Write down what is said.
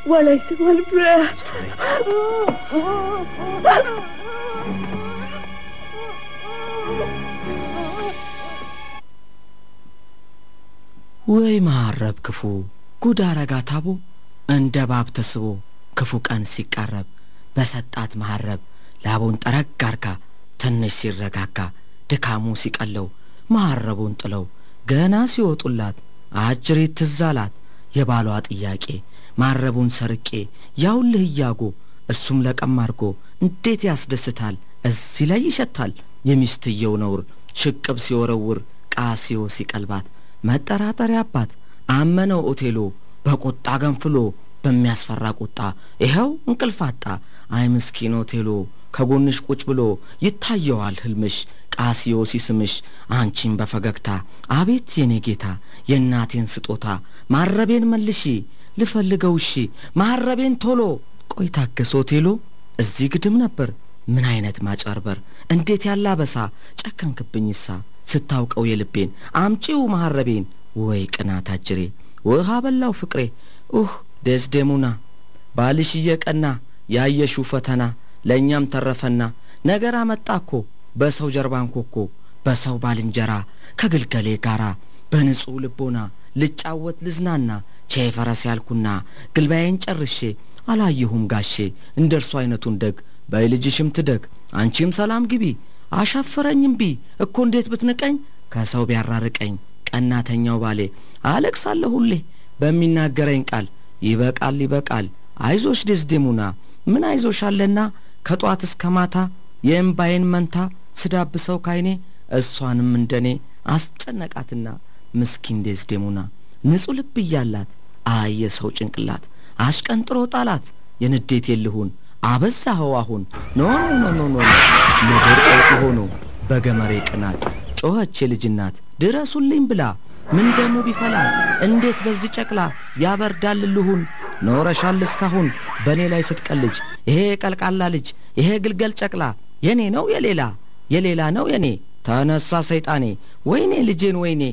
ولا يسوى البرا ወይ ማረብ ክፉ ጉዳራ ጋታቡ እንደ ባብ ተስቦ ክፉ ቀን ሲቃረብ በሰጣት ማረብ ላቡን ጠረጋርካ ትንሽ ሲረጋጋ ድካሙ ሲቀለው ማረቡን ጥለው ገና ሲወጡላት አጅሪት ትዛላት የባሏ ጥያቄ ማረቡን ሰርቄ ያውልህ ያጎ እሱም ለቀማርጎ እንዴት ያስደስታል እዚህ ላይ ይሸታል የሚስትየው ነውር ሽቅብ ሲወረውር ቃሲዮ ሲቀልባት መጠራጠሪያ አባት አመነው ኦቴሎ በቁጣ ገንፍሎ በሚያስፈራ ቁጣ ይሄው እንቅልፋጣ አይ ምስኪን ኦቴሎ ከጎንሽ ቁጭ ብሎ ይታየዋል ህልምሽ ቃሲዮ ሲስምሽ አንቺን በፈገግታ አቤት የኔ ጌታ የናቴን ስጦታ ማረቤን መልሺ ልፈልገውሺ ማረቤን ቶሎ ቆይ ታገስ ኦቴሎ እዚህ ግድም ነበር ምን አይነት ማጨርበር እንዴት ያላበሳ ጨከንክብኝሳ ስታውቀው የልቤን አምጪው ማረቤን ወይ ቅናት አጅሬ ውሃ በላው ፍቅሬ ደስደሙና ባልሽ የቀና ያየሹ ፈተና ለኛም ተረፈና ነገር አመጣኮ በሰው ጀርባንኮኮ በሰው ባልንጀራ ከግልገሌ ጋራ በንጹህ ልቦና ልጫወት ልዝናና ቼፈረስ ያልኩና ግልባዬን ጨርሼ አላየሁም ጋሼ እንደርሱ አይነቱን ደግ በልጅሽም ትደግ አንቺም ሰላም ግቢ አሻፈረኝም ቢ እኮ እንዴት ብትንቀኝ ከሰው ቢያራርቀኝ ቀናተኛው ባሌ አለቅሳለሁ ሁሌ በሚናገረኝ ቃል ይበቃል አይዞሽ ደስደሙና ምን አይዞሻለና ከጧት እስከ ማታ የእምባዬን መንታ ስዳብሰው ካይኔ እሷንም እንደኔ አስጨነቃትና ምስኪን ደስደሙና ንጹህ ልብ ይያላት አየሰው ጭንቅላት አሽቀንጥሮ ጣላት የንዴት የልሁን አበዛው አሁን ኖ ነገር ጠውጥ ሆኖ በገመሬ ቅናት ጮኸች ልጅናት ድረሱልኝ ብላ ምን ደሙ ቢፈላ እንዴት በዚህ ጨቅላ ያበርዳል ልሁን ኖረሻል እስካሁን በኔ ላይ ስትቀልጅ ይሄ ቀልቃላ ልጅ ይሄ ግልገል ጨቅላ የኔ ነው የሌላ ነው የኔ ተነሳ ሰይጣኔ ወይኔ ልጄን ወይኔ